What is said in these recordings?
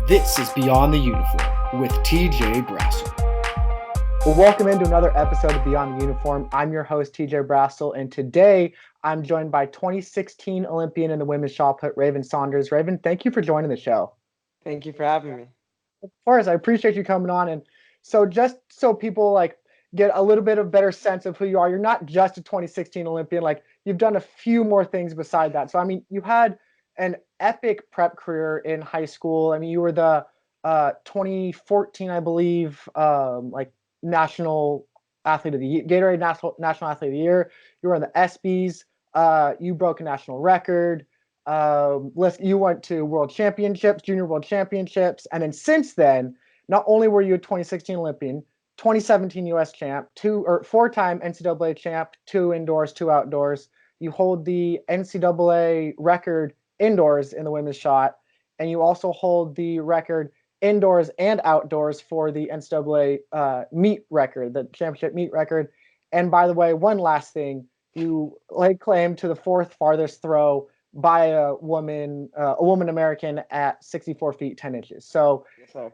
This is Beyond the Uniform with TJ Brassil. Well, welcome into another episode of Beyond the Uniform. I'm your host, TJ Brassil, and today I'm joined by 2016 Olympian in the women's shot put, Raven Saunders. Raven, thank you for joining the show. Thank you for having me. Of course, I appreciate you coming on. And so just so people get a little bit of better sense of who you are, you're not just a 2016 Olympian, you've done a few more things beside that. So, I mean, you had an epic prep career in high school. I mean, you were the 2014, I believe, national athlete of the year, Gatorade national athlete of the year. You were on the ESPYs. You broke a national record. You went to world championships, junior world championships, and then since then, not only were you a 2016 Olympian, 2017 U.S. champ, four-time NCAA champ, two indoors, two outdoors. You hold the NCAA record indoors in the women's shot, and you also hold the record indoors and outdoors for the NCAA meet record, the championship meet record. And by the way, one last thing, you laid claim to the fourth farthest throw by a woman American at 64 feet 10 inches. So Yes, sir.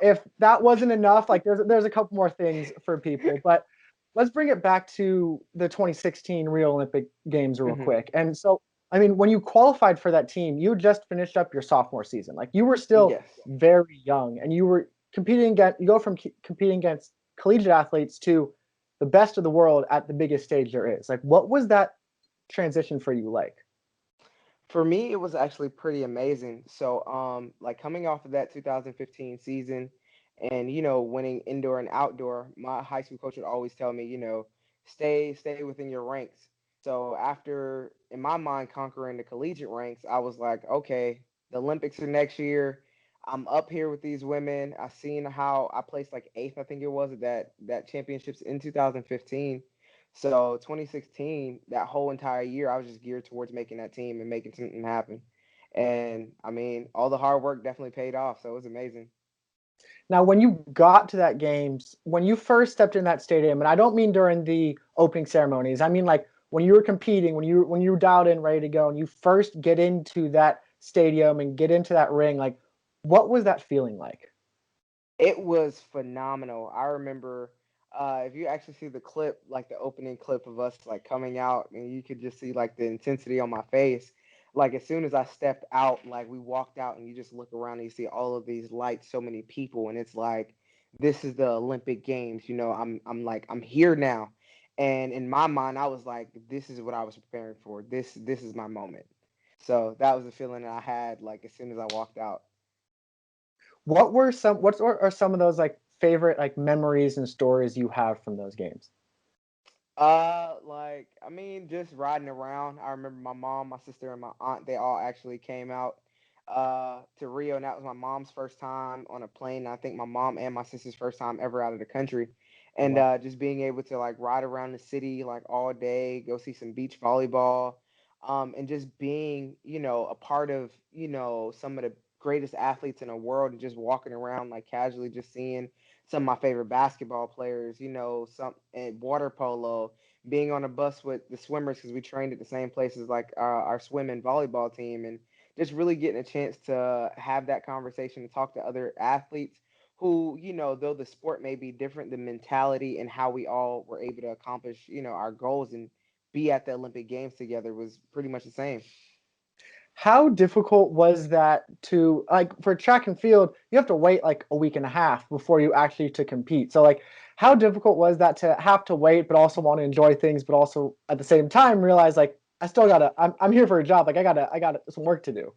if that wasn't enough, there's a couple more things for people, but let's bring it back to the 2016 Rio Olympic Games real hmm quick. And so, I mean, when you qualified for that team, you just finished up your sophomore season. Like you were still Yes. very young, and you were competing against. You go from competing against collegiate athletes to the best of the world at the biggest stage there is. Like, what was that transition for you like? For me, it was actually pretty amazing. So, like coming off of that 2015 season and, winning indoor and outdoor, my high school coach would always tell me, stay within your ranks. So after, in my mind, conquering the collegiate ranks, I was like, okay, the Olympics are next year. I'm up here with these women. I seen how I placed like eighth, I think it was, at that championships in 2015. So 2016, that whole entire year, I was just geared towards making that team and making something happen. And I mean, all the hard work definitely paid off. So it was amazing. Now, when you got to that games, when you first stepped in that stadium, and I don't mean during the opening ceremonies, I mean like when you were competing, when you were dialed in, ready to go, and you first get into that stadium and get into that ring, like what was that feeling like? It was phenomenal. I remember if you actually see the clip, like the opening clip of us like coming out, and you could just see like the intensity on my face. Like as soon as I stepped out, like we walked out, and you just look around and you see all of these lights, so many people, and it's like this is the Olympic Games. I'm here now, and in my mind, I was like, this is what I was preparing for. This is my moment. So that was the feeling that I had like as soon as I walked out. What are some of those like favorite like memories and stories you have from those games? I mean, just riding around. I remember my mom, my sister, and my aunt, they all actually came out to Rio, and that was my mom's first time on a plane. I think my mom and my sister's first time ever out of the country. And Wow. just being able to like ride around the city like all day, go see some beach volleyball, and just being, a part of, some of the greatest athletes in the world and just walking around like casually just seeing some of my favorite basketball players, some and water polo, being on a bus with the swimmers because we trained at the same places like our swim and volleyball team, and just really getting a chance to have that conversation and talk to other athletes who, though the sport may be different, the mentality and how we all were able to accomplish, our goals and be at the Olympic Games together was pretty much the same. How difficult was that to like for track and field, you have to wait like a week and a half before you actually to compete. So like how difficult was that to have to wait but also want to enjoy things but also at the same time realize like I'm here for a job. Like I got some work to do.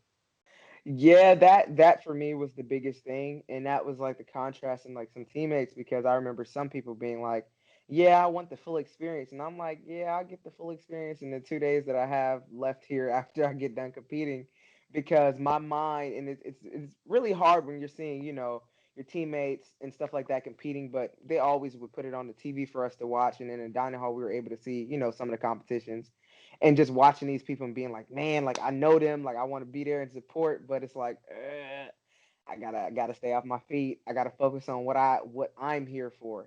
Yeah, that for me was the biggest thing, and that was like the contrast in like some teammates because I remember some people being like, "Yeah, I want the full experience," and I'm like, "Yeah, I'll get the full experience in the 2 days that I have left here after I get done competing," because my mind and it's really hard when you're seeing your teammates and stuff like that competing, but they always would put it on the TV for us to watch, and in the dining hall we were able to see some of the competitions and just watching these people and being like, man, like I know them, like I want to be there and support, but it's like, I gotta stay off my feet. I gotta focus on what I'm here for,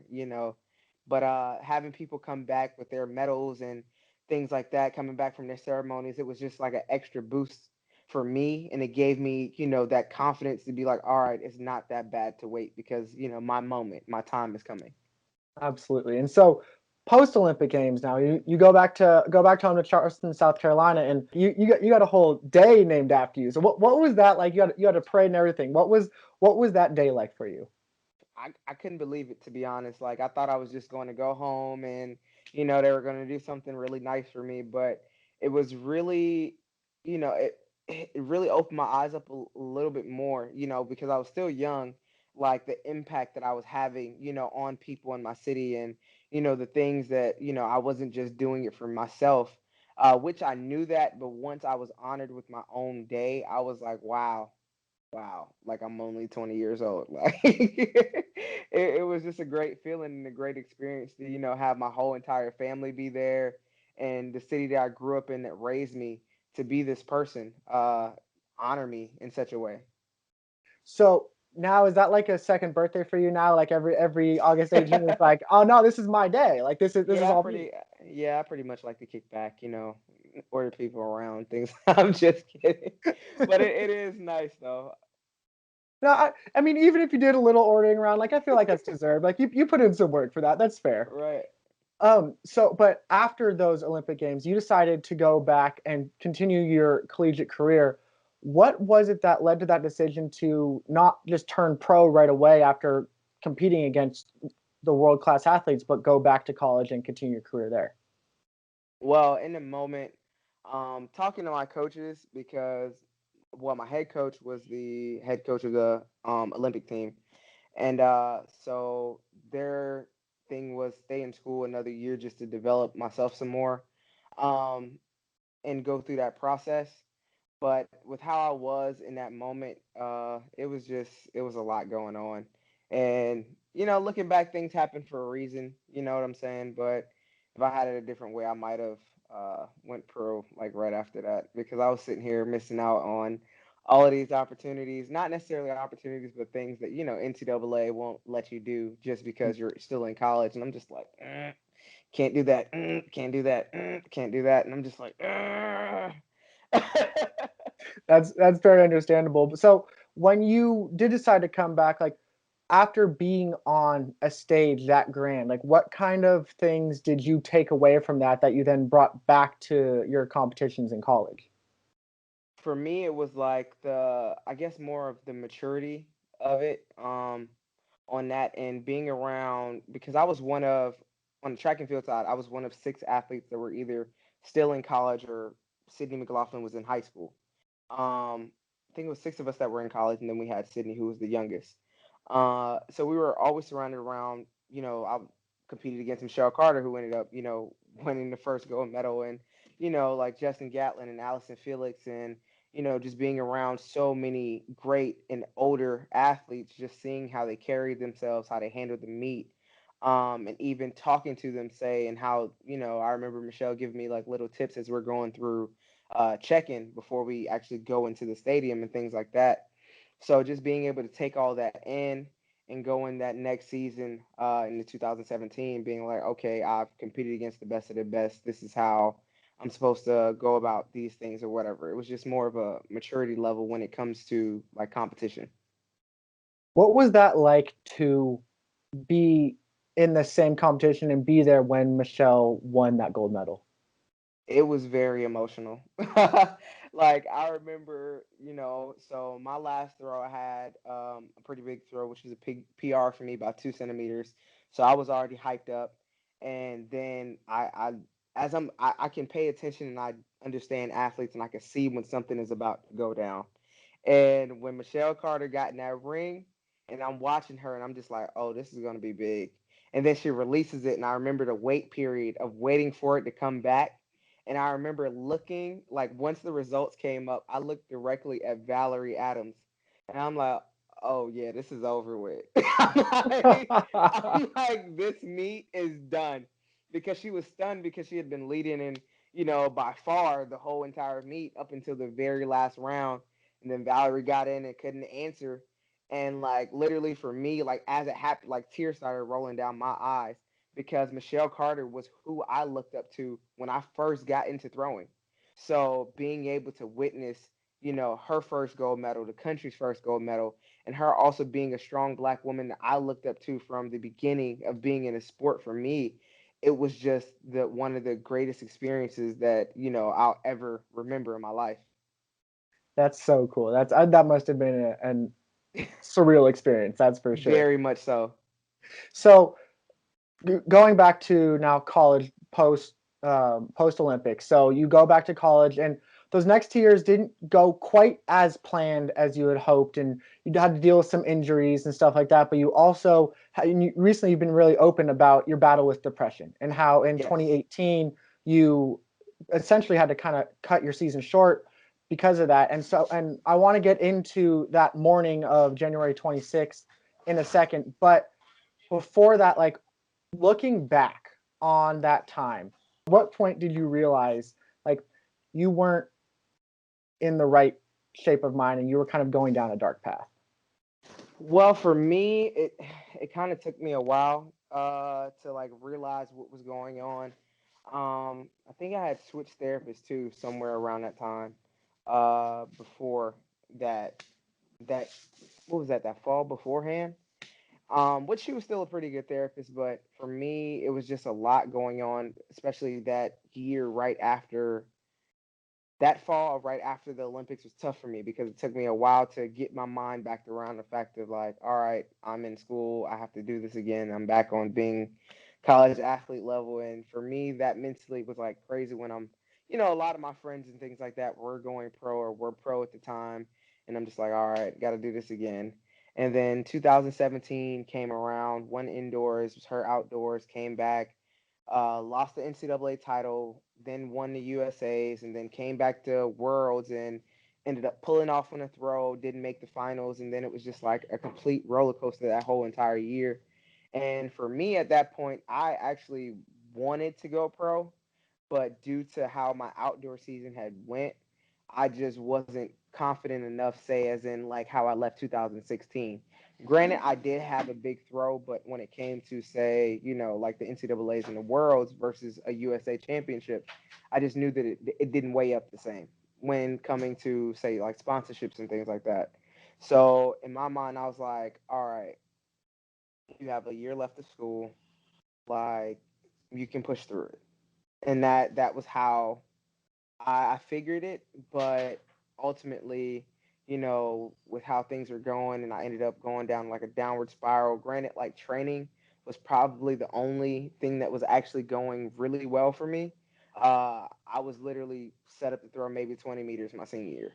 But having people come back with their medals and things like that, coming back from their ceremonies, it was just like an extra boost for me, and it gave me, that confidence to be like, all right, it's not that bad to wait because, my moment, my time is coming. Absolutely. And so post Olympic Games now, you go back home to Charleston, South Carolina, and you got a whole day named after you. So what was that like? You had a parade and everything. What was that day like for you? I couldn't believe it, to be honest. Like, I thought I was just going to go home and, they were going to do something really nice for me. But it was really, it really opened my eyes up a little bit more, because I was still young, like the impact that I was having, on people in my city and, the things that, I wasn't just doing it for myself, which I knew that. But once I was honored with my own day, I was like, wow, like I'm only 20 years old. Like it was just a great feeling and a great experience to, have my whole entire family be there and the city that I grew up in that raised me to be this person, honor me in such a way. So now is that like a second birthday for you now? Like every August 18th, it's like, oh no, this is my day. Like this is Yeah, all me. I pretty much like to kick back, order people around things. I'm just kidding. But it is nice though. No, I mean, even if you did a little ordering around, like I feel like that's deserved. Like you put in some work for that. That's fair. Right. So but after those Olympic Games, you decided to go back and continue your collegiate career. What was it that led to that decision to not just turn pro right away after competing against the world-class athletes, but go back to college and continue your career there? Well, in the moment, talking to my coaches because, well, my head coach was the head coach of the Olympic team, and so their thing was stay in school another year just to develop myself some more, um, and go through that process. But with how I was in that moment, it was a lot going on. And, looking back, things happen for a reason, you know what I'm saying? But if I had it a different way, I might have went pro like right after that because I was sitting here missing out on all of these opportunities, not necessarily opportunities, but things that, NCAA won't let you do just because you're still in college. And I'm just like, can't do that, can't do that, can't do that. And I'm just like, That's very understandable. So when you did decide to come back, like after being on a stage that grand, like what kind of things did you take away from that you then brought back to your competitions in college? for me, it was like I guess more of the maturity of it, on that and being around because I was on the track and field side, I was one of six athletes that were either still in college or Sydney McLaughlin was in high school. I think it was six of us that were in college, and then we had Sydney, who was the youngest. So we were always surrounded around, I competed against Michelle Carter, who ended up, winning the first gold medal, and, like Justin Gatlin and Allison Felix, and, just being around so many great and older athletes, just seeing how they carried themselves, how they handled the meet, and even talking to them, say, and how, I remember Michelle giving me like little tips as we're going through check-in before we actually go into the stadium and things like that. So just being able to take all that in and go in that next season in the 2017, being like, okay, I've competed against the best of the best. This is how I'm supposed to go about these things or whatever. It was just more of a maturity level when it comes to like competition. What was that like to be in the same competition and be there when Michelle won that gold medal? It was very emotional. Like I remember, so my last throw I had a pretty big throw, which was a big PR for me, about 2 centimeters. So I was already hyped up, and then I can pay attention and I understand athletes, and I can see when something is about to go down. And when Michelle Carter got in that ring, and I'm watching her, and I'm just like, oh, this is gonna be big. And then she releases it, and I remember the wait period of waiting for it to come back, and I remember looking, like once the results came up, I looked directly at Valerie Adams. And I'm like, oh yeah, this is over with. I'm like, this meet is done. Because she was stunned because she had been leading in, by far the whole entire meet up until the very last round. And then Valerie got in and couldn't answer. And like literally for me, like as it happened, like tears started rolling down my eyes because Michelle Carter was who I looked up to when I first got into throwing. So being able to witness, her first gold medal, the country's first gold medal, and her also being a strong black woman that I looked up to from the beginning of being in a sport for me, it was just the one of the greatest experiences that, I'll ever remember in my life. That's so cool. That must have been an surreal experience. That's for sure. Very much so. So going back to now college post Olympics. So you go back to college, and those next 2 years didn't go quite as planned as you had hoped, and you had to deal with some injuries and stuff like that. But you also recently you've been really open about your battle with depression and how in Yes. 2018 you essentially had to kind of cut your season short because of that. And I want to get into that morning of January 26th in a second, but before that, like, looking back on that time, what point did you realize like you weren't in the right shape of mind and you were kind of going down a dark path? Well, for me, it kind of took me a while to like realize what was going on. I think I had switched therapists too somewhere around that time. Before that that what was that, that fall beforehand? Which she was still a pretty good therapist, but for me, it was just a lot going on, especially that year right after that fall right after the Olympics was tough for me because it took me a while to get my mind back around the fact of like, all right, I'm in school, I have to do this again. I'm back on being college athlete level, and for me, that mentally was like crazy when a lot of my friends and things like that were going pro or were pro at the time, and I'm just like, all right, got to do this again. And then 2017 came around, won indoors, was hurt outdoors, came back, lost the NCAA title, then won the USA's, and then came back to Worlds and ended up pulling off on a throw, didn't make the finals, and then it was just like a complete roller coaster that whole entire year. And for me at that point, I actually wanted to go pro, but due to how my outdoor season had went, I just wasn't confident enough, say as in like how I left 2016. Granted, I did have a big throw, but when it came to say, like the NCAA's and the Worlds versus a USA Championship, I just knew that it didn't weigh up the same when coming to say like sponsorships and things like that. So in my mind, I was like, all right, you have a year left of school, like you can push through it, and that was how I figured it, but ultimately, with how things were going, and I ended up going down like a downward spiral. Granted, like training was probably the only thing that was actually going really well for me. I was literally set up to throw maybe 20 meters my senior year.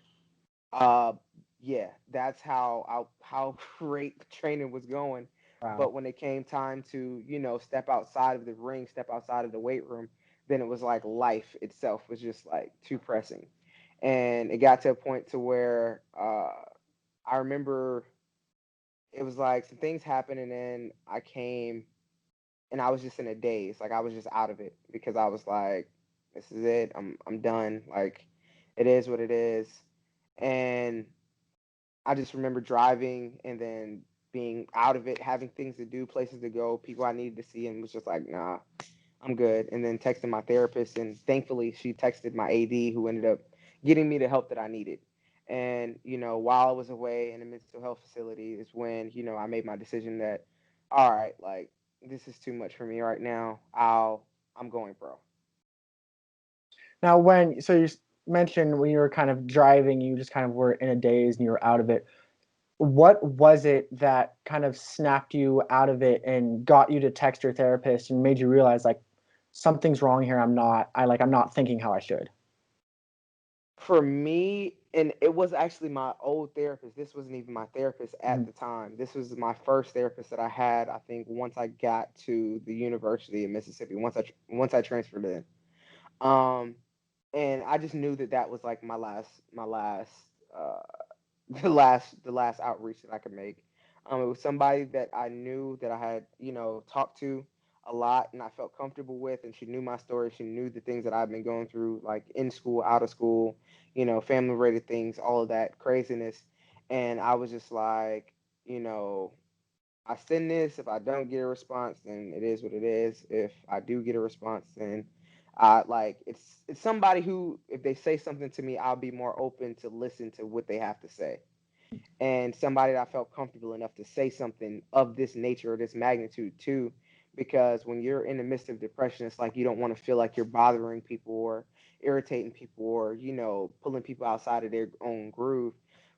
Uh, yeah, that's how great training was going. Wow. But when it came time to step outside of the ring, step outside of the weight room, then it was like life itself was just like too pressing, and it got to a point to where I remember it was like some things happened, and then I came and I was just in a daze, like I was just out of it because I was like, this is it, I'm done, like it is what it is, and I just remember driving and then being out of it, having things to do, places to go, people I needed to see, and was just like, nah, I'm good. And then texting my therapist, and thankfully she texted my AD, who ended up getting me the help that I needed. And while I was away in a mental health facility, is when I made my decision that, all right, like this is too much for me right now. I'm going pro. Now, you mentioned when you were kind of driving, you just kind of were in a daze and you were out of it. What was it that kind of snapped you out of it and got you to text your therapist and made you realize like something's wrong here? I'm not thinking how I should. For me, and it was actually my old therapist. This wasn't even my therapist at Mhm. the time. This was my first therapist that I had. I think once I got to the University of Mississippi, once I transferred in, um, and I just knew that that was like my last uh, the last outreach that I could make. It was somebody that I knew that I had talked to a lot and I felt comfortable with, and she knew my story. She knew the things that I've been going through, like in school, out of school, family related things, all of that craziness. And I was just like, you know, I send this. If I don't get a response, then it is what it is. If I do get a response, then Like it's somebody who, if they say something to me, I'll be more open to listen to what they have to say, and somebody that I felt comfortable enough to say something of this nature or this magnitude to, because when you're in the midst of depression, it's like you don't want to feel like you're bothering people or irritating people or, pulling people outside of their own groove.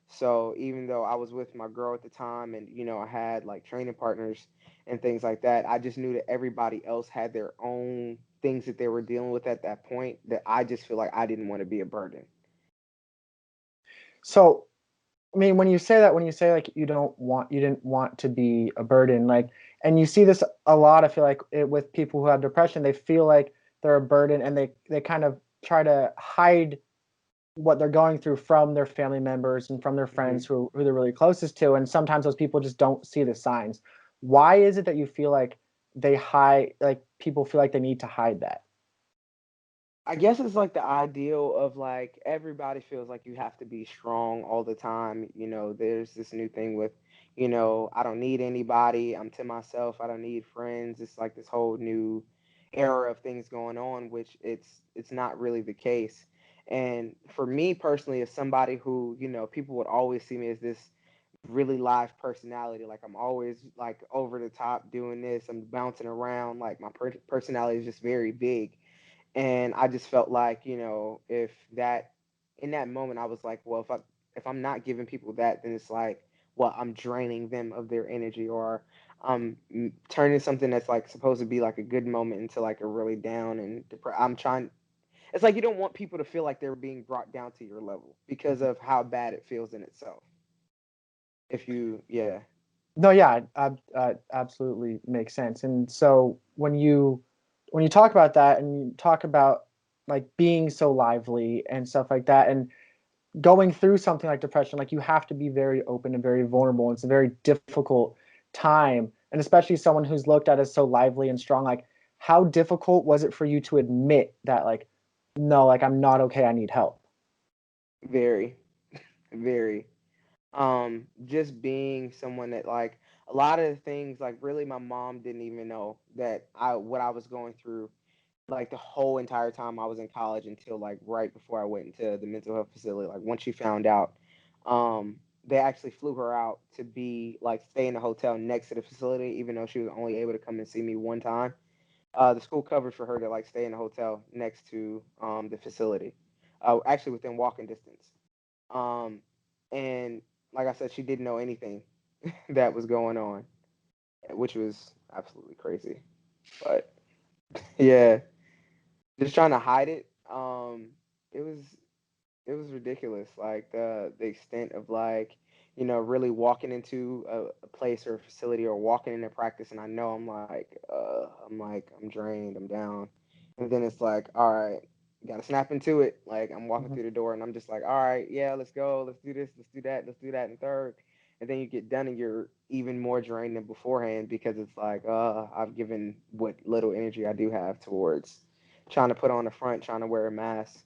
So even though I was with my girl at the time and, I had like training partners and things like that, I just knew that everybody else had their own things that they were dealing with at that point, that I just feel like I didn't want to be a burden. So, I mean, when you say that, when you say like you didn't want to be a burden, like, and you see this a lot, I feel like with people who have depression, they feel like they're a burden, and they kind of try to hide what they're going through from their family members and from their hmm friends who they're really closest to, and sometimes those people just don't see the signs. Why is it that you feel like they hide, like people feel like they need to hide that? I guess it's like the ideal of like everybody feels like you have to be strong all the time. There's this new thing with, I don't need anybody. I'm to myself. I don't need friends. It's like this whole new era of things going on, which it's not really the case. And for me personally, as somebody who, people would always see me as this really live personality. Like I'm always like over the top doing this. I'm bouncing around. Like my personality is just very big, and I just felt like, if that in that moment I was like, well, if I'm not giving people that, then it's like, well, I'm draining them of their energy, or I'm turning something that's like supposed to be like a good moment into like a really down and I'm trying. It's like you don't want people to feel like they're being brought down to your level because of how bad it feels in itself. If you, yeah. No, yeah, absolutely makes sense. And so when you talk about that and you talk about like being so lively and stuff like that, and going through something like depression, like you have to be very open and very vulnerable. It's a very difficult time, and especially someone who's looked at as so lively and strong. Like, how difficult was it for you to admit that, like, no, like I'm not okay, I need help? Very, very. Just being someone that like a lot of the things, like really my mom didn't even know that I what I was going through like the whole entire time I was in college until like right before I went into the mental health facility. Like once she found out, they actually flew her out to be like stay in a hotel next to the facility, even though she was only able to come and see me one time. The school covered for her to like stay in a hotel next to the facility, actually within walking distance. Um, and like I said, she didn't know anything that was going on, which was absolutely crazy. But yeah, just trying to hide it. It was ridiculous. Like the extent of like, really walking into a place or a facility or walking into practice, and I know I'm drained, I'm down, and then it's like, all right, gotta snap into it. Like I'm walking Mhm. through the door, and I'm just like, all right, yeah, let's go, let's do this, let's do that, and third, and then you get done, and you're even more drained than beforehand because it's like, I've given what little energy I do have towards trying to put on the front, trying to wear a mask.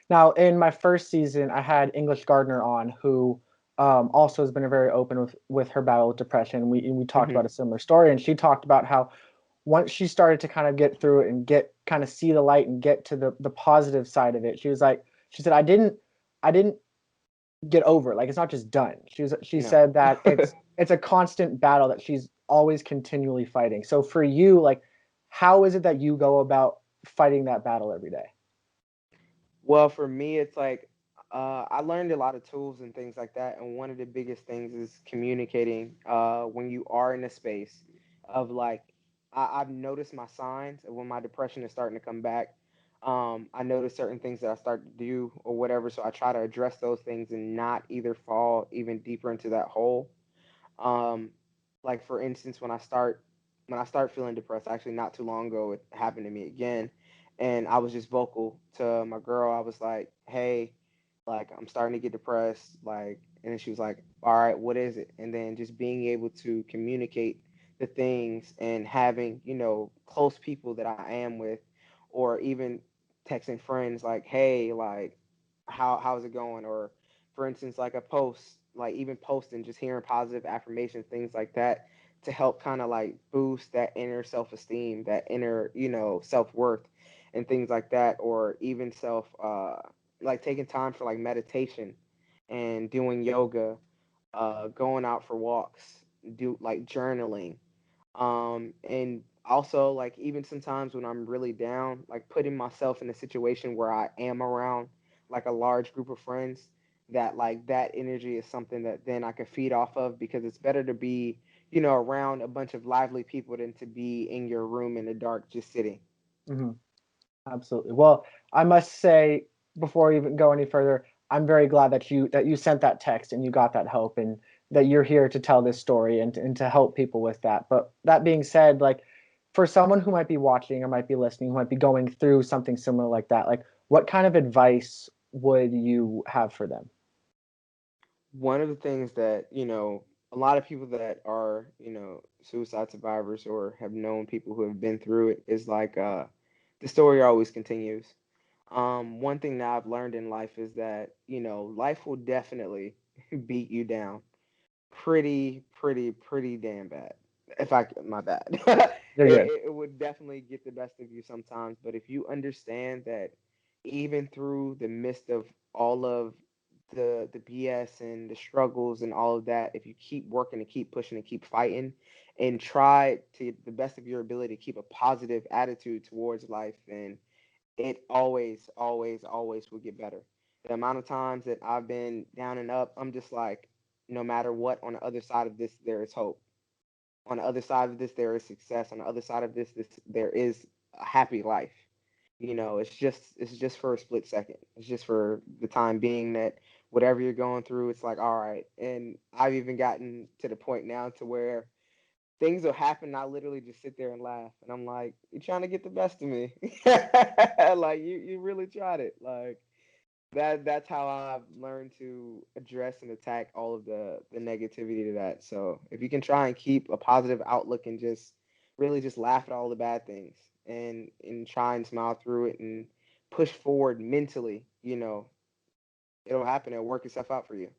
Now, in my first season, I had English Gardner on, who also has been very open with her battle with depression. We talked hmm about a similar story, and she talked about how once she started to kind of get through it and get kind of see the light and get to the positive side of it, she was like, she said, I didn't get over it. Like, it's not just done. She No. said that it's a constant battle that she's always continually fighting. So for you, like, how is it that you go about fighting that battle every day? Well, for me, it's like I learned a lot of tools and things like that, and one of the biggest things is communicating. When you are in a space of like, I've noticed my signs of when my depression is starting to come back. I notice certain things that I start to do or whatever, so I try to address those things and not either fall even deeper into that hole. Um, like for instance, when I start feeling depressed, actually not too long ago, it happened to me again, and I was just vocal to my girl. I was like, "Hey, like I'm starting to get depressed," like, and then she was like, "All right, what is it?" And then just being able to communicate the things and having close people that I am with, or even texting friends like, "Hey, like, how's it going?" Or for instance, like a post, like even posting, just hearing positive affirmations, things like that, to help kind of like boost that inner self esteem, that inner, self worth. and things like that, or even like taking time for like meditation and doing yoga, going out for walks, do like journaling, and also like even sometimes when I'm really down, like putting myself in a situation where I am around like a large group of friends, that like that energy is something that then I can feed off of, because it's better to be, around a bunch of lively people than to be in your room in the dark just sitting. Mhm. Absolutely. Well, I must say, before we even go any further, I'm very glad that you sent that text and you got that help, and that you're here to tell this story and to help people with that. But that being said, like for someone who might be watching or might be listening, who might be going through something similar like that, like what kind of advice would you have for them? One of the things that, a lot of people that are, suicide survivors or have known people who have been through it is like the story always continues. One thing that I've learned in life is that, life will definitely beat you down pretty damn bad. If I, my bad. it, You're good. it would definitely get the best of you sometimes. But if you understand that even through the midst of all of the BS and the struggles and all of that, if you keep working and keep pushing and keep fighting and try to the best of your ability to keep a positive attitude towards life, then it always will get better. The amount of times that I've been down and up, I'm just like, no matter what, on the other side of this, there is hope. On the other side of this, there is success. On the other side of this there is a happy life. It's just for a split second. It's just for the time being that whatever you're going through, it's like, all right. And I've even gotten to the point now to where things will happen. And I literally just sit there and laugh, and I'm like, "You're trying to get the best of me, like you really tried it." Like that's how I've learned to address and attack all of the negativity to that. So if you can try and keep a positive outlook and just really just laugh at all the bad things and try and smile through it and push forward mentally, it'll happen. It'll work itself out for you.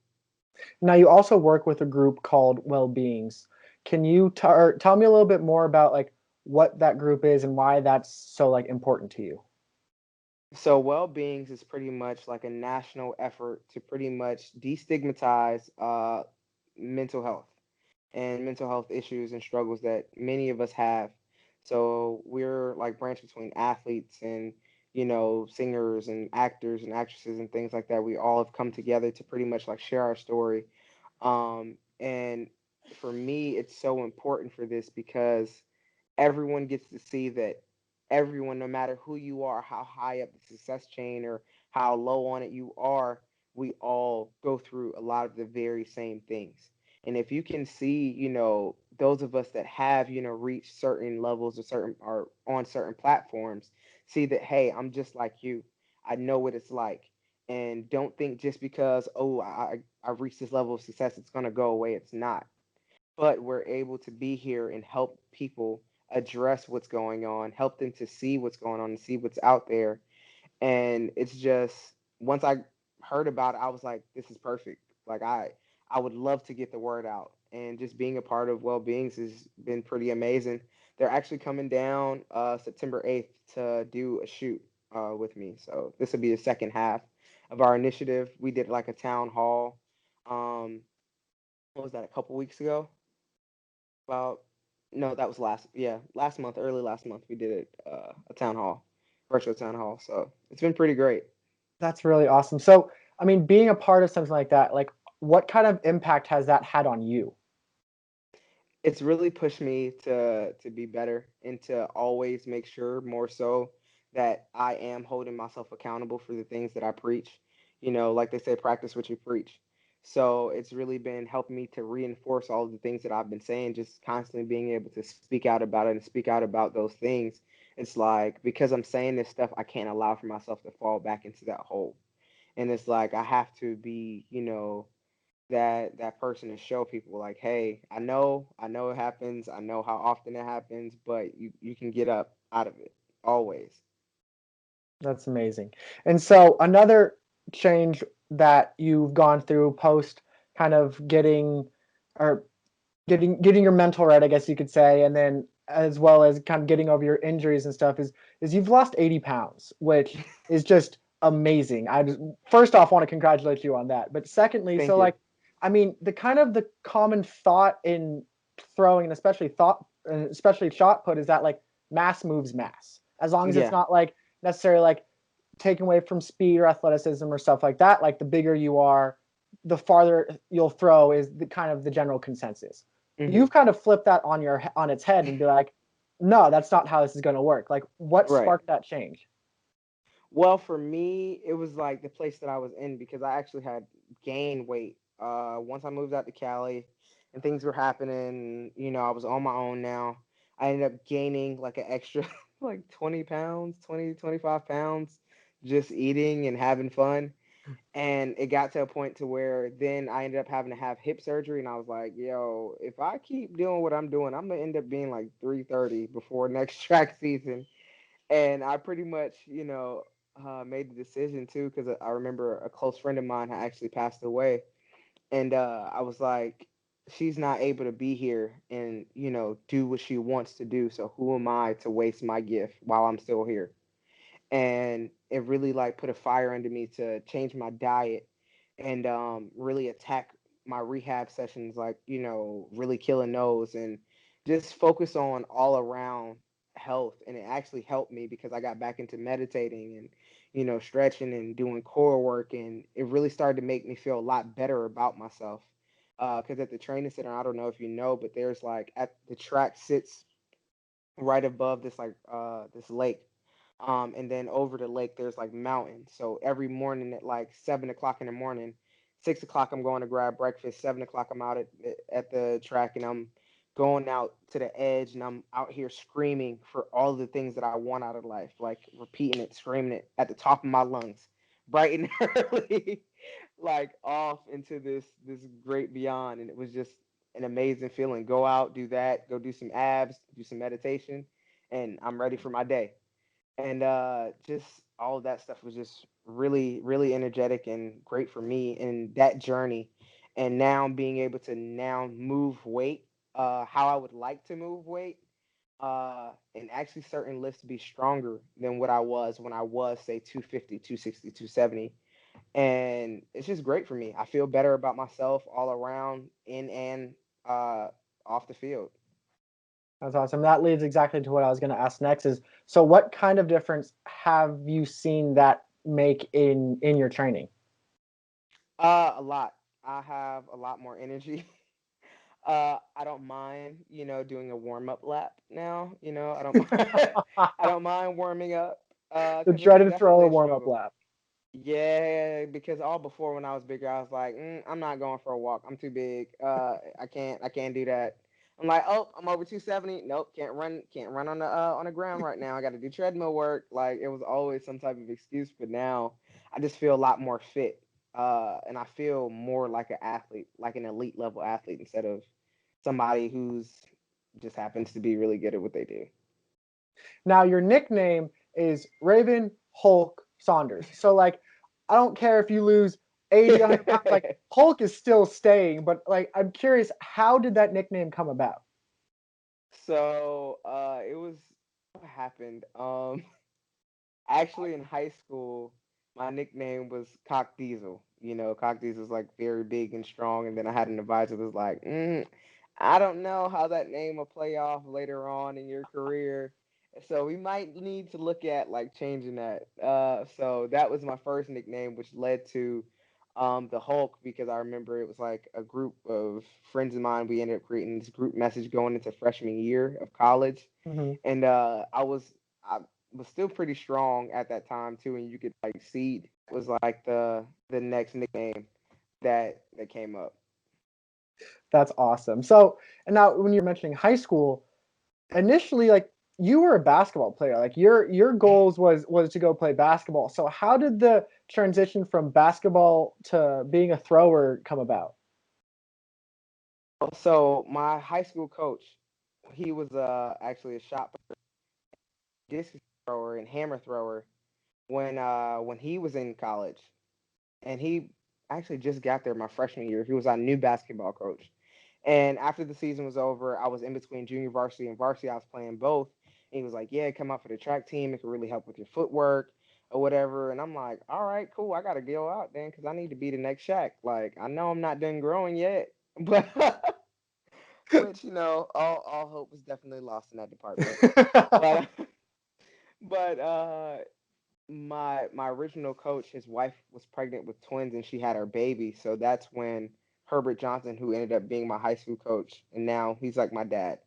Now you also work with a group called Well-Beings. Can you or tell me a little bit more about like what that group is and why that's so like important to you? So, well beings is pretty much like a national effort to pretty much destigmatize mental health and mental health issues and struggles that many of us have. So, we're like branch between athletes and, singers and actors and actresses and things like that. We all have come together to pretty much like share our story. And for me, it's so important for this because everyone gets to see that everyone, no matter who you are, how high up the success chain or how low on it you are, we all go through a lot of the very same things. And if you can see, those of us that have, reached certain levels or certain or on certain platforms, see that, hey, I'm just like you. I know what it's like. And don't think just because, oh, I've reached this level of success, it's gonna go away. It's not, but we're able to be here and help people address what's going on, help them to see what's going on and see what's out there. And it's just once I heard about it, I was like, this is perfect. Like I would love to get the word out. And just being a part of Well Beings has been pretty amazing. They're actually coming down September 8th to do a shoot with me. So this will be the second half of our initiative. We did like a town hall. Um, what was that, a couple weeks ago? About no, that was last month, early last month we did it, a town hall, virtual town hall. So it's been pretty great. That's really awesome. So, I mean, being a part of something like that, like what kind of impact has that had on you? It's really pushed me to be better and to always make sure more so that I am holding myself accountable for the things that I preach. Like they say, practice what you preach. So it's really been helping me to reinforce all of the things that I've been saying, just constantly being able to speak out about it and speak out about those things. It's like because I'm saying this stuff, I can't allow for myself to fall back into that hole. And it's like I have to be, that person to show people like, hey, I know it happens, I know how often it happens, but you can get up out of it always. That's amazing. And so another change that you've gone through post kind of getting or getting your mental right, I guess you could say, and then as well as kind of getting over your injuries and stuff is you've lost 80 pounds, which is just amazing. First off want to congratulate you on that. But secondly, Thank so you. like I mean, the common thought in throwing, and especially shot put, is that like mass moves mass. As long as it's Yeah. not like necessarily like taken away from speed or athleticism or stuff like that, like the bigger you are, the farther you'll throw is the kind of the general consensus. Hmm. You've kind of flipped that on its head and be like, no, that's not how this is going to work. Like, what Right. sparked that change? Well, for me, it was like the place that I was in because I actually had gained weight. Once I moved out to Cali and things were happening, I was on my own now. I ended up gaining like an extra like 20 pounds, 25 pounds, just eating and having fun. And it got to a point to where then I ended up having to have hip surgery, and I was like, yo, if I keep doing what I'm doing, I'm gonna end up being like 330 before next track season. And I pretty much, made the decision too, because I remember a close friend of mine had actually passed away, and I was like, she's not able to be here and do what she wants to do. So who am I to waste my gift while I'm still here? And it really like put a fire under me to change my diet and really attack my rehab sessions, like really killing those and just focus on all around health. And it actually helped me because I got back into meditating and stretching and doing core work, and it really started to make me feel a lot better about myself. Because at the training center, I don't know if you know, but there's like at the track sits right above this like this lake, and then over the lake there's like mountains. So every morning at like 7 o'clock in the morning, 6 o'clock I'm going to grab breakfast, 7 o'clock I'm out at the track, and I'm going out to the edge, and I'm out here screaming for all the things that I want out of life, like repeating it, screaming it at the top of my lungs, bright and early, like off into this great beyond. And it was just an amazing feeling. Go out, do that, go do some abs, do some meditation, and I'm ready for my day. And just all of that stuff was just really, really energetic and great for me in that journey. And now being able to now move weight, how I would like to move weight, and actually certain lifts be stronger than what I was when I was, say, 250, 260, 270. And it's just great for me. I feel better about myself all around, in and uh, off the field. That's awesome. That leads exactly to what I was going to ask next is, so what kind of difference have you seen that make in your training? A lot. I have a lot more energy. I don't mind, doing a warm up lap now. I don't I don't mind warming up The because it was dreaded throw definitely or a warm up struggle. lap. Yeah, because all before when I was bigger, I was like, I'm not going for a walk. I'm too big. I can't do that. I'm like, oh, I'm over 270. Nope, can't run on the ground right now. I got to do treadmill work. Like it was always some type of excuse. But now, I just feel a lot more fit, and I feel more like an athlete, like an elite level athlete, instead of somebody who's just happens to be really good at what they do. Now your nickname is Raven Hulk Saunders. So like, I don't care if you lose 80, 100 pounds. Like Hulk is still staying. But like, I'm curious, how did that nickname come about? So it was what happened. Actually, in high school, my nickname was Cock Diesel. Cock Diesel was like very big and strong, and then I had an advisor that was like, I don't know how that name will play off later on in your career. So we might need to look at like changing that. So that was my first nickname, which led to the Hulk, because I remember it was like a group of friends of mine. We ended up creating this group message going into freshman year of college, Hmm. and I was still pretty strong at that time too, and you could like seed was like the next nickname that came up. That's awesome. So, and now when you're mentioning high school, initially, like you were a basketball player. Like your goals was to go play basketball. So how did the transition from basketball to being a thrower come about? So my high school coach, he was actually a shot disc thrower and hammer thrower when he was in college, and he actually just got there my freshman year. He was our new basketball coach, And after the season was over, I was in between junior varsity and varsity. I was playing both. And he was like, "Yeah, come out for the track team. It could really help with your footwork or whatever." And I'm like, "All right, cool. I got to go out then because I need to be the next Shaq. Like, I know I'm not done growing yet, but which, all hope was definitely lost in that department. But, but my original coach, his wife was pregnant with twins and she had her baby. So that's when Herbert Johnson, who ended up being my high school coach, and now he's like my dad,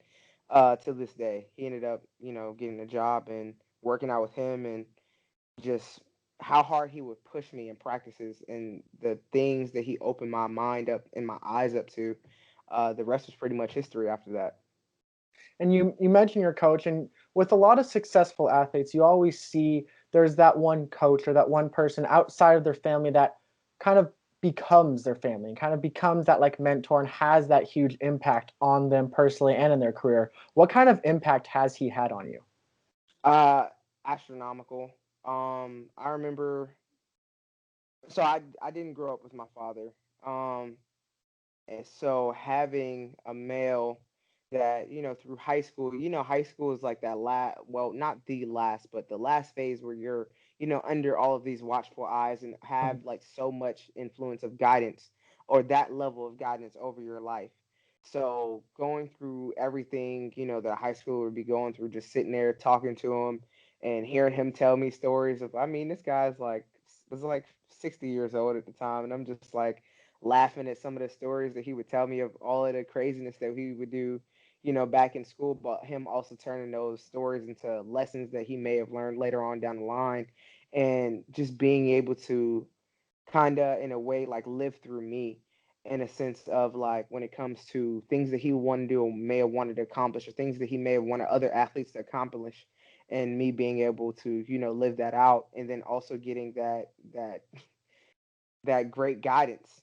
to this day. He ended up, getting a job and working out with him, and just how hard he would push me in practices and the things that he opened my mind up and my eyes up to. The rest was pretty much history after that. And you mentioned your coach, and with a lot of successful athletes, you always see there's that one coach or that one person outside of their family that kind of becomes their family and kind of becomes that like mentor and has that huge impact on them personally and in their career. What kind of impact has he had on you? Uh, Astronomical. I remember. So I didn't grow up with my father. Um, And so having a male that, through high school, high school is like that well, not the last, but the last phase where you're, under all of these watchful eyes and Mhm. have like so much influence of guidance or that level of guidance over your life. So going through everything, that high school would be going through, just sitting there talking to him and hearing him tell me stories of, I mean, this guy's like, was like 60 years old at the time. And I'm just like, laughing at some of the stories that he would tell me of all of the craziness that he would do, back in school, but him also turning those stories into lessons that he may have learned later on down the line, and just being able to kind of, in a way, like live through me in a sense of like when it comes to things that he wanted to do or may have wanted to accomplish or things that he may have wanted other athletes to accomplish, and me being able to, live that out, and then also getting that great guidance,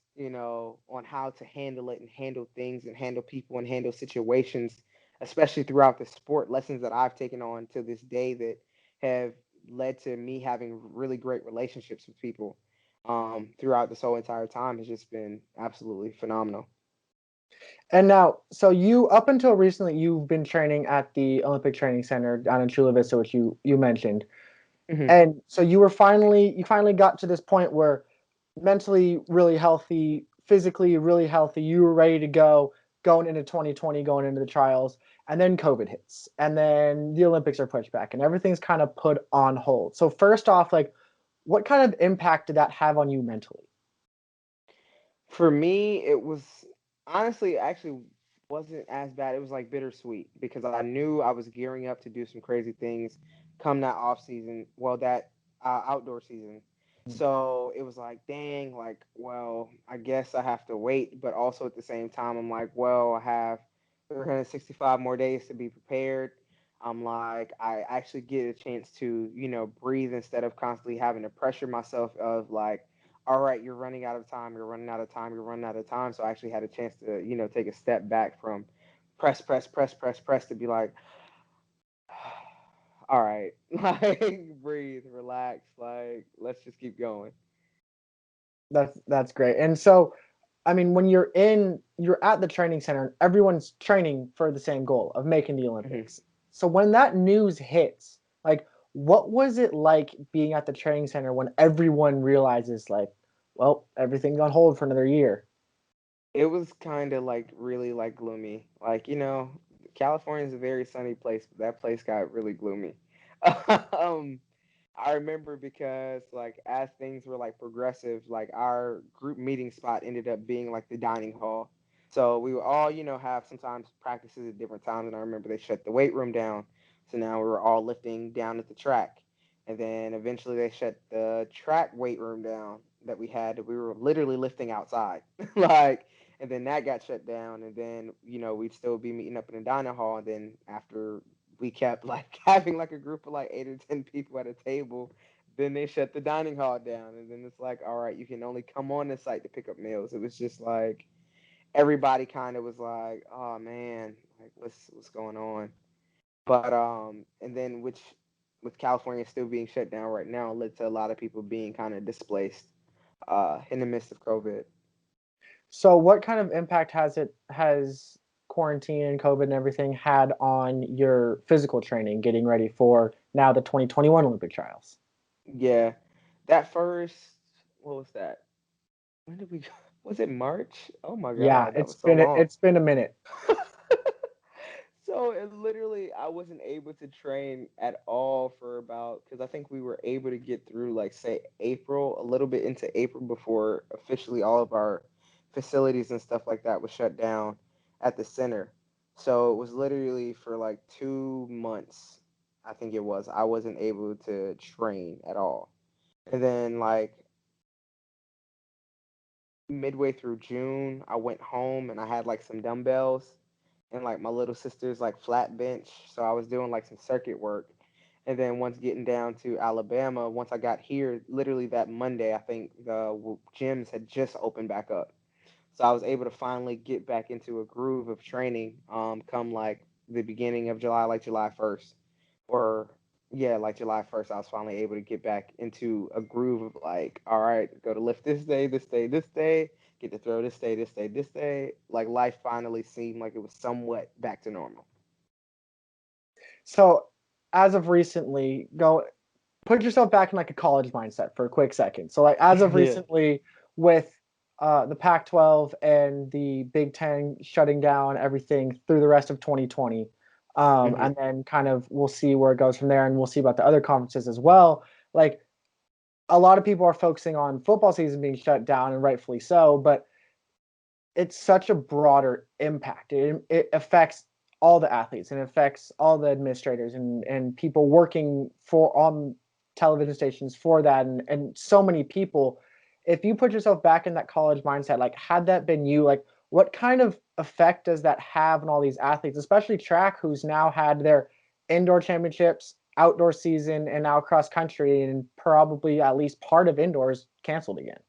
on how to handle it and handle things and handle people and handle situations, especially throughout the sport. Lessons that I've taken on to this day that have led to me having really great relationships with people, throughout this whole entire time has just been absolutely phenomenal. And now, so you up until recently, you've been training at the Olympic Training Center down in Chula Vista, which you mentioned. Hmm. And so you finally got to this point where mentally really healthy, physically really healthy, you were ready to go going into 2020, going into the trials, and then COVID hits. And then the Olympics are pushed back and everything's kind of put on hold. So first off, like what kind of impact did that have on you mentally? For me, it was honestly actually wasn't as bad. It was like bittersweet because I knew I was gearing up to do some crazy things come that off season. Well, that outdoor season. So it was like, dang, like, well, I guess I have to wait. But also at the same time, I'm like, well, I have 365 more days to be prepared. I'm like, I actually get a chance to, breathe instead of constantly having to pressure myself of like, all right, you're running out of time, you're running out of time, you're running out of time. So I actually had a chance to, take a step back from press, press, press, press, press to be like, all right, like breathe, relax, like let's just keep going. That's great. And so, I mean, when you're at the training center and everyone's training for the same goal of making the Hmm. Olympics. So when that news hits, like what was it like being at the training center when everyone realizes like, well, everything's on hold for another year? It was kind of like really like gloomy. Like, California is a very sunny place, but that place got really gloomy. um, I remember because like as things were like progressive, like our group meeting spot ended up being like the dining hall. So we would all, have sometimes practices at different times. And I remember they shut the weight room down. So now we were all lifting down at the track. And then eventually they shut the track weight room down that we had. We were literally lifting outside. Like, and then that got shut down. And then, we'd still be meeting up in the dining hall. And then after we kept like having like a group of like 8 or 10 people at a table. Then they shut the dining hall down, and then it's like, all right, you can only come on the site to pick up meals. It was just like everybody kind of was like, oh man, like what's going on? But and then which with California still being shut down right now led to a lot of people being kind of displaced in the midst of COVID. So what kind of impact has quarantine and COVID and everything had on your physical training, getting ready for now the 2021 Olympic trials? Yeah, that first, what was that? When did we go? Was it March? Oh my Yeah, God, that was so long. it's been a minute. So it literally, I wasn't able to train at all for about, because I think we were able to get through, like, say, April, a little bit into April before officially all of our facilities and stuff like that was shut down at the center. So it was literally for like 2 months, I think it was, I wasn't able to train at all. And then, like, midway through June, I went home and I had like some dumbbells and like my little sister's like flat bench. So I was doing like some circuit work. And then once getting down to Alabama, once I got here, literally that Monday, I think the gyms had just opened back up. So I was able to finally get back into a groove of training come like the beginning of July, like July 1st. Or yeah, like July 1st, I was finally able to get back into a groove of like, all right, go to lift this day, this day, this day, get to throw this day, this day, this day. Like life finally seemed like it was somewhat back to normal. So as of recently, go put yourself back in like a college mindset for a quick second. So like as of Yeah. recently with the Pac-12 and the Big Ten shutting down everything through the rest of 2020, Hmm. and then kind of we'll see where it goes from there, and we'll see about the other conferences as well. Like a lot of people are focusing on football season being shut down, and rightfully so, but it's such a broader impact. It affects all the athletes and it affects all the administrators and people working for on television stations for that and so many people. If you put yourself back in that college mindset, like had that been you, like what kind of effect does that have on all these athletes, especially track, who's now had their indoor championships, outdoor season, and now cross country and probably at least part of indoors canceled again?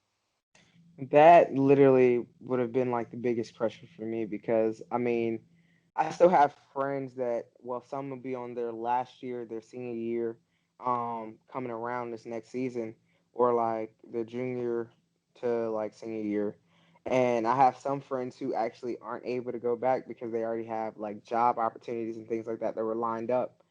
That literally would have been like the biggest pressure for me because I mean, I still have friends that, well, some will be on their last year, their senior year, coming around this next season, or like their junior to like senior year. And I have some friends who actually aren't able to go back because they already have like job opportunities and things like that that were lined up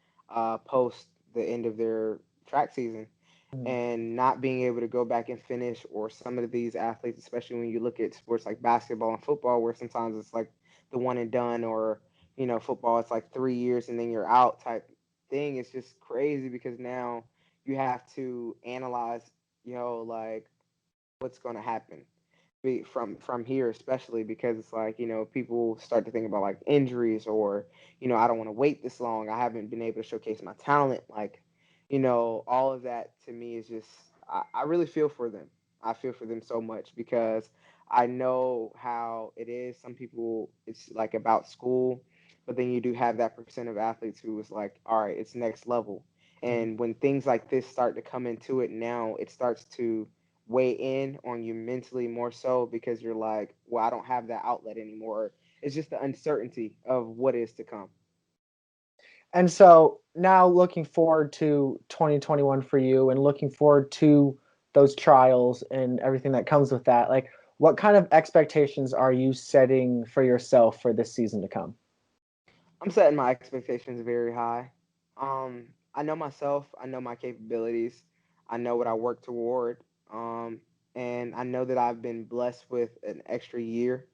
post the end of their track season, Mm. and not being able to go back and finish, or some of these athletes, especially when you look at sports like basketball and football where sometimes it's like the one and done, or football it's like 3 years and then you're out type thing. It's just crazy because now you have to analyze, like what's going to happen from here, especially because it's like people start to think about like injuries, or I don't want to wait this long, I haven't been able to showcase my talent, like all of that to me is just, I really feel for them. I feel for them so much because I know how it is. Some people, it's like about school, but then you do have that percent of athletes who is like, all right, it's next level. Mhm. And when things like this start to come into it now, it starts to weigh in on you mentally more so because you're like, well, I don't have that outlet anymore. It's just the uncertainty of what is to come. And so now looking forward to 2021 for you and looking forward to those trials and everything that comes with that, like what kind of expectations are you setting for yourself for this season to come? I'm setting my expectations very high. I know myself, I know my capabilities, I know what I work toward, um, and I know that I've been blessed with an extra year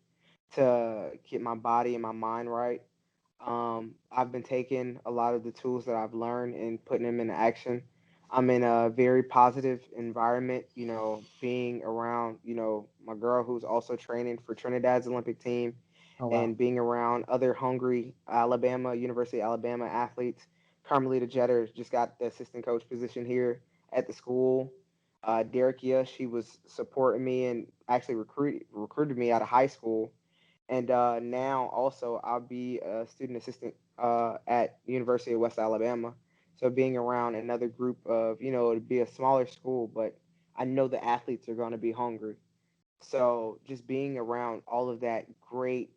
to get my body and my mind right. I've been taking a lot of the tools that I've learned and putting them into action. I'm in a very positive environment, being around, my girl who's also training for Trinidad's Olympic team, Oh wow. and being around other hungry University of Alabama athletes. Carmelita Jeter just got the assistant coach position here at the school. Derek, she was supporting me and actually recruited me out of high school, and now also I'll be a student assistant at University of West Alabama. So being around another group of, it'd be a smaller school, but I know the athletes are going to be hungry. So just being around all of that great,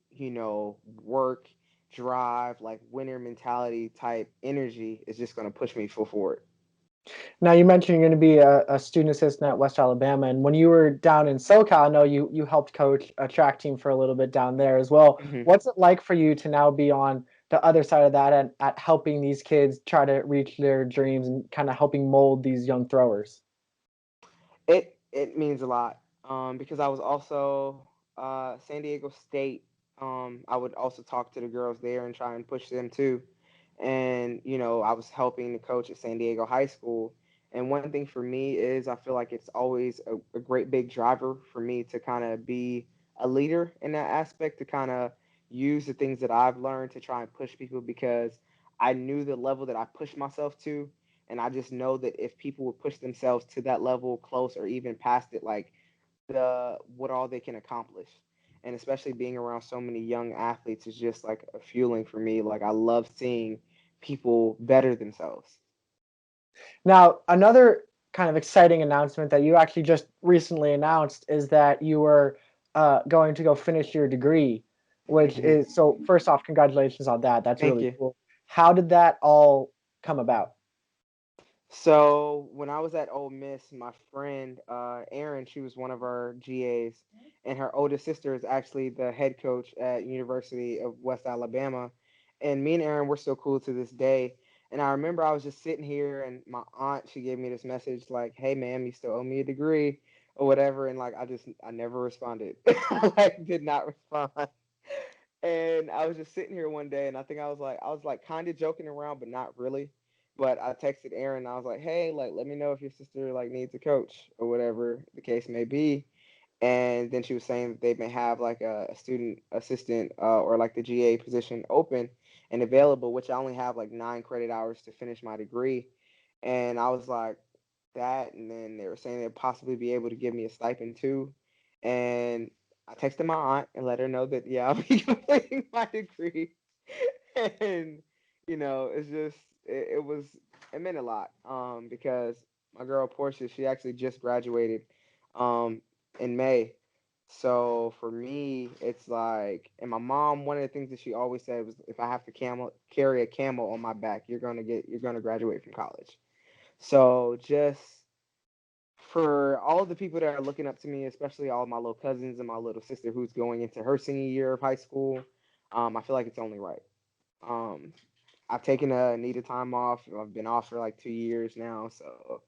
work, drive, like winner mentality type energy is just going to push me full forward. Now you mentioned you're going to be a student assistant at West Alabama, and when you were down in SoCal, I know you helped coach a track team for a little bit down there as well. Mhm. What's it like for you to now be on the other side of that and at helping these kids try to reach their dreams and kind of helping mold these young throwers? It means a lot, because I was also San Diego State. I would also talk to the girls there and try and push them too. And I was helping the coach at San Diego High School. And one thing for me is I feel like it's always a great big driver for me to kind of be a leader in that aspect, to kind of use the things that I've learned to try and push people, because I knew the level that I pushed myself to, and I just know that if people would push themselves to that level, close or even past it, like what all they can accomplish. And especially being around so many young athletes is just like a fueling for me. Like I love seeing people better themselves. Now, another kind of exciting announcement that you actually just recently announced is that you were going to go finish your degree, which Hmm. is so. First off, congratulations on that. That's Thank really you. cool. How did that all come about? So when I was at Ole Miss, my friend Erin, she was one of our GAs, and her oldest sister is actually the head coach at University of West Alabama. And me and Erin, we're still cool to this day. And I remember I was just sitting here, and my aunt, she gave me this message like, "Hey, ma'am, you still owe me a degree or whatever." And like I never responded. Like did not respond. And I was just sitting here one day, and I was like kind of joking around, but not really. But I texted Aaron, and I was like, "Hey, like, let me know if your sister like needs a coach or whatever the case may be." And then she was saying that they may have like a student assistant or like the GA position open and available, which I only have like 9 credit hours to finish my degree. And I was like, that. And then they were saying they'd possibly be able to give me a stipend too. And I texted my aunt and let her know that, yeah, I'll be completing my degree. And, it's just, it meant a lot because my girl Portia, she actually just graduated um, in May. So for me, it's like, and my mom, one of the things that she always said was, if I have to carry a camel on my back, you're gonna graduate from college. So just for all of the people that are looking up to me, especially all of my little cousins and my little sister who's going into her senior year of high school, I feel like it's only right. Um, I've taken a needed time off. I've been off for like 2 years now, so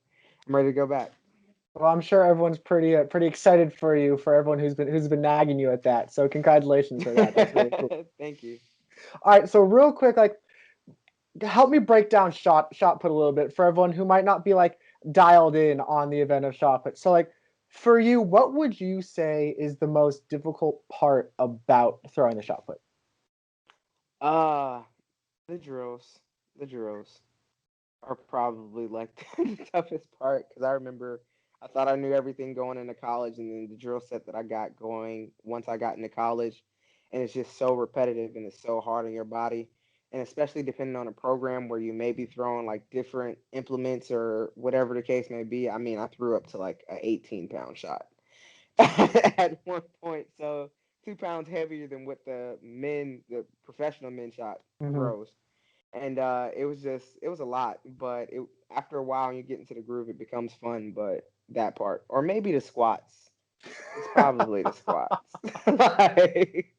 I'm ready to go back. Well, I'm sure everyone's pretty excited for you, for everyone who's been nagging you at that. So congratulations for that. That's really cool. Thank you. All right, so real quick, like help me break down shot put a little bit for everyone who might not be like dialed in on the event of shot put. So like for you, what would you say is the most difficult part about throwing the shot put? Uh, the drills. The drills are probably like the toughest part because I remember I thought I knew everything going into college, and then the drill set that I got going once I got into college, and it's just so repetitive and it's so hard on your body, and especially depending on a program where you may be throwing like different implements or whatever the case may be. I mean, I threw up to like a 18-pound shot at one point, so 2 pounds heavier than what the professional men shot Hmm. throws. And it was a lot, but after a while you get into the groove, it becomes fun. But that part, or maybe the squats, it's probably the squats. Like,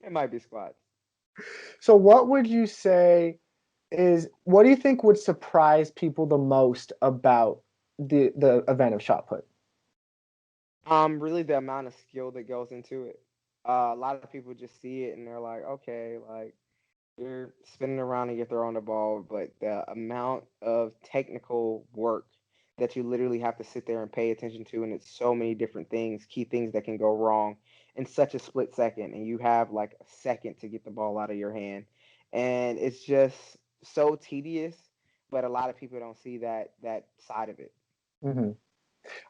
it might be squats. So what would you say is what do you think would surprise people the most about the event of shot put? Really the amount of skill that goes into it. A lot of people just see it and they're like, okay, like you're spinning around and you're throwing the ball, but the amount of technical work that you literally have to sit there and pay attention to, and it's so many different things, key things that can go wrong in such a split second, and you have like a second to get the ball out of your hand, and it's just so tedious. But a lot of people don't see that side of it. Hmm.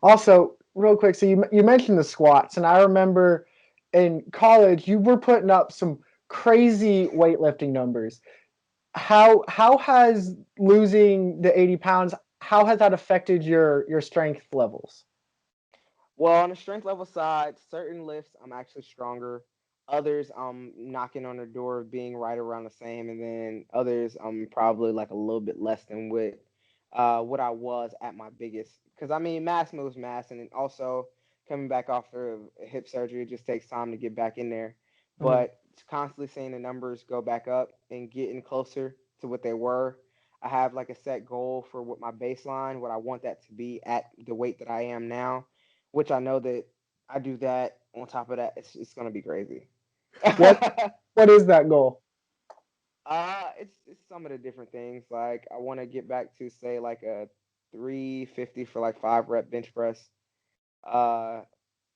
Also, real quick, so you mentioned the squats, and I remember in college you were putting up some crazy weightlifting numbers. How has losing the 80 pounds, how has that affected your strength levels? Well, on the strength level side, certain lifts I'm actually stronger. Others I'm knocking on the door of being right around the same, and then others I'm probably like a little bit less than what what I was at my biggest. Because I mean, mass moves mass, and then also coming back after hip surgery, it just takes time to get back in there. Mhm. But constantly seeing the numbers go back up and getting closer to what they were, I have like a set goal for what my baseline, what I want that to be at the weight that I am now, which I know that I do that. On top of that, it's gonna be crazy. What what is that goal? It's some of the different things. Like I want to get back to say like a 350 for like 5 rep bench press. Uh,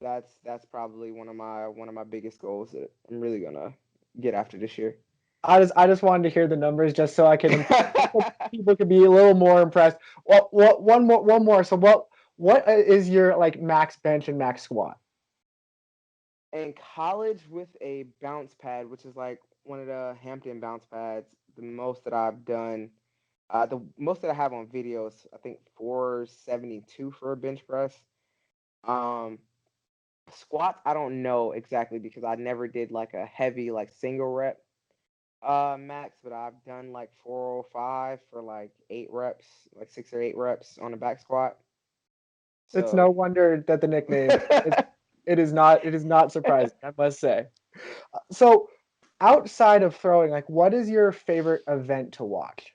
that's probably one of my biggest goals that I'm really gonna get after this year. I just wanted to hear the numbers just so I can people could be a little more impressed. What one more. So what is your like max bench and max squat? In college with a bounce pad, which is like one of the Hampton bounce pads, the most that I've done, the most that I have on videos, I think 472 for a bench press. Um, Squats, I don't know exactly because I never did like a heavy like single rep max, but I've done like 405 for like 8 reps, like 6 or 8 reps on a back squat. It's no So wonder that the nickname is it is not surprising, I must say. So outside of throwing, like what is your favorite event to watch?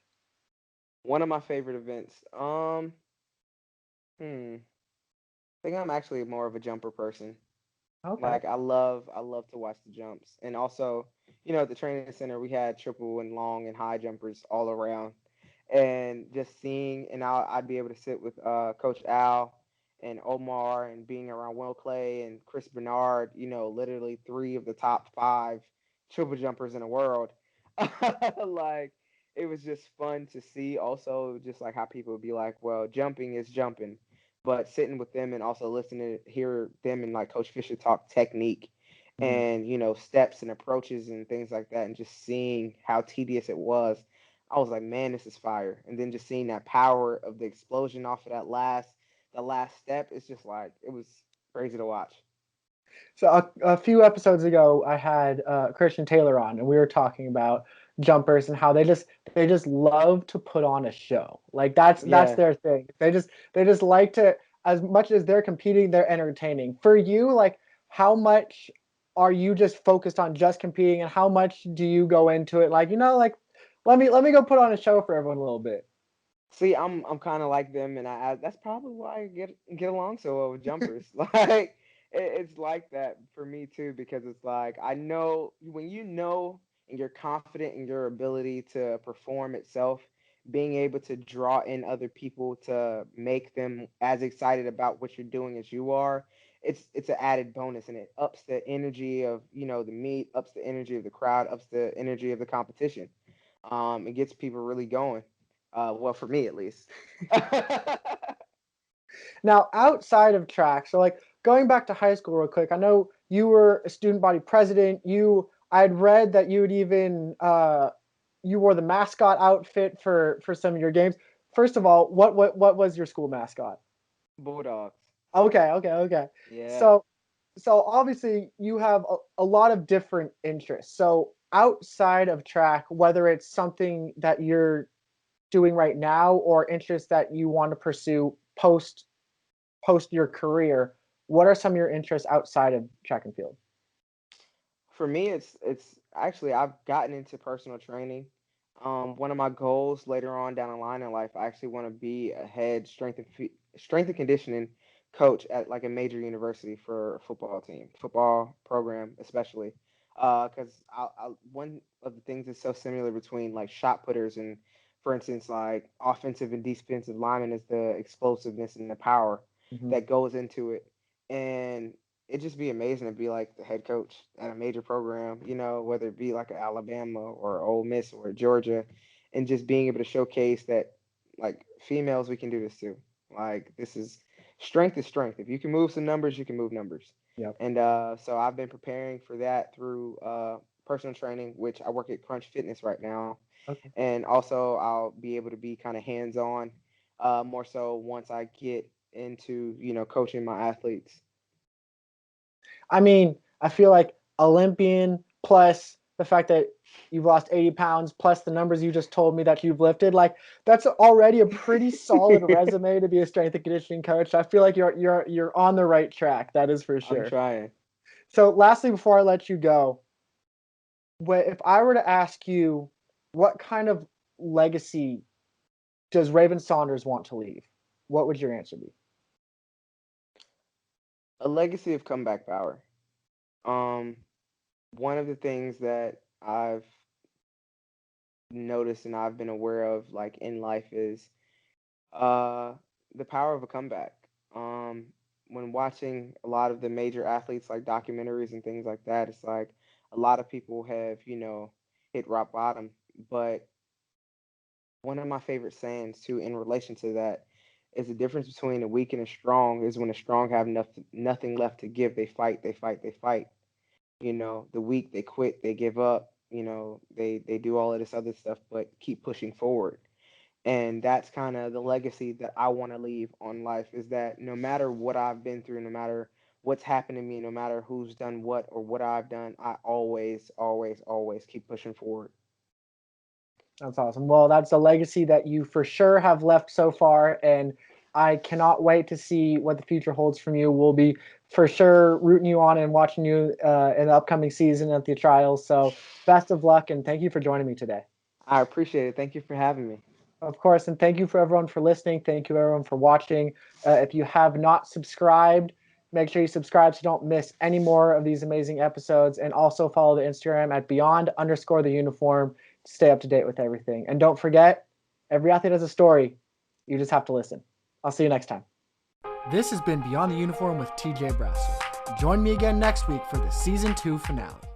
one of my favorite events. Hmm. I think I'm actually more of a jumper person. Okay. Like I love to watch the jumps. And also, at the training center we had triple and long and high jumpers all around. And just seeing and I'd be able to sit with Coach Al and Omar and being around Will Clay and Chris Bernard, literally three of the top five triple jumpers in the world. Like it was just fun to see also just like how people would be like, well, jumping is jumping, but sitting with them and also listening to hear them and like Coach Fisher talk technique Mhm. and steps and approaches and things like that, and just seeing how tedious it was, I was like, man, this is fire. And then just seeing that power of the explosion off of the last step, it's just like it was crazy to watch. So a few episodes ago, I had Christian Taylor on, and we were talking about jumpers and how they just love to put on a show. Like that's Yeah. their thing. They just like to, as much as they're competing, they're entertaining. For you, like how much are you just focused on just competing, and how much do you go into it? Like like let me go put on a show for everyone a little bit. See, I'm kind of like them, and that's probably why I get along so well with jumpers. Like it's like that for me too, because it's like I know when and you're confident in your ability to perform itself, being able to draw in other people to make them as excited about what you're doing as you are. It's an added bonus, and it ups the energy of the meet, ups the energy of the crowd, ups the energy of the competition. It gets people really going. Well, for me at least. Now, outside of track, so like going back to high school real quick, I know you were a student body president. I'd read that you would even you wore the mascot outfit for some of your games. First of all, what was your school mascot? Bulldogs. Okay, okay, okay. Yeah. So so obviously you have a lot of different interests. So outside of track, whether it's something that you're doing right now or interests that you want to pursue post your career, what are some of your interests outside of track and field? For me, it's actually I've gotten into personal training. One of my goals later on down the line in life, I actually want to be a head strength and conditioning coach at like a major university for a football team, football program especially. Because one of the things that's so similar between like shot putters and, for instance, like offensive and defensive linemen is the explosiveness and the power Mhm. that goes into it. And it'd just be amazing to be like the head coach at a major program, whether it be like a Alabama or Ole Miss or Georgia, and just being able to showcase that like females we can do this too. Like this is strength. If you can move some numbers, you can move numbers. Yep. And so I've been preparing for that through personal training, which I work at Crunch Fitness right now, Okay. and also I'll be able to be kind of hands on, more so once I get into coaching my athletes. I mean, I feel like Olympian plus the fact that you've lost 80 pounds plus the numbers you just told me that you've lifted, like that's already a pretty solid resume to be a strength and conditioning coach. I feel like you're on the right track. That is for I'm sure. trying. So lastly, before I let you go, if I were to ask you what kind of legacy does Raven Saunders want to leave, what would your answer be? A legacy of comeback power. Um, One of the things that I've noticed and I've been aware of, like in life, is uh, the power of a comeback. Um, when watching a lot of the major athletes, like documentaries and things like that, it's like a lot of people have, hit rock bottom. But one of my favorite sayings too, in relation to that, is the difference between a weak and a strong is when the strong have nothing left to give, they fight, they fight, they fight. The weak, they quit, they give up. They do all of this other stuff, but keep pushing forward. And that's kind of the legacy that I want to leave on life, is that no matter what I've been through, no matter what's happened to me, no matter who's done what or what I've done, I always, always, always keep pushing forward. That's awesome. Well, that's a legacy that you for sure have left so far, and I cannot wait to see what the future holds from you. We'll be for sure rooting you on and watching you in the upcoming season at the trials. So, best of luck, and thank you for joining me today. I appreciate it. Thank you for having me. Of course, and thank you for everyone for listening. Thank you everyone for watching. If you have not subscribed, make sure you subscribe so you don't miss any more of these amazing episodes. And also follow the Instagram at beyond_the uniform to stay up to date with everything. And don't forget, every athlete has a story. You just have to listen. I'll see you next time. This has been Beyond the Uniform with TJ Brassil. Join me again next week for the Season 2 finale.